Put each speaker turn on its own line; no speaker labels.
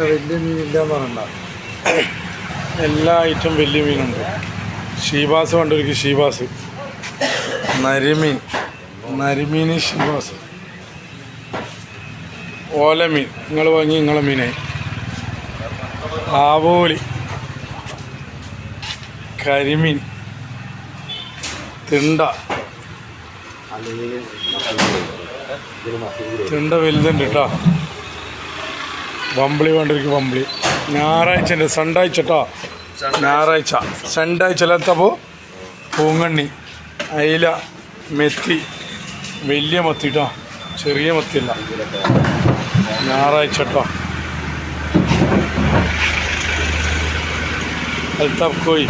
വലിയ മീനില്ലാന്ന് പറയണ്ട, എല്ലാ ഐറ്റം വലിയ മീനുണ്ട്. ഷീബാസ് കണ്ടൊരിക്കും, ഷീബാസ്, നരിമീൻ, ഷീബാസ്, ഓലമീൻ, നിങ്ങൾ വാങ്ങി നിങ്ങളെ മീനായി, ആവോലി, കരിമീൻ, തിണ്ട വലുതുണ്ട് കേട്ടോ. ബമ്പിളി വേണ്ടിരിക്കും, ബമ്പിളി. ഞായറാഴ്ച ഉണ്ട്, സണ്ടാഴ്ച കേട്ടോ, സണ്ടാഴ്ച പൂങ്ങണ്ണി, അയില, മെത്തി, വലിയ മത്തി കേട്ടോ, ചെറിയ മത്തിയല്ല, ഞായറാഴ്ച കേട്ടോ. അൽത്താഫ് കോയി.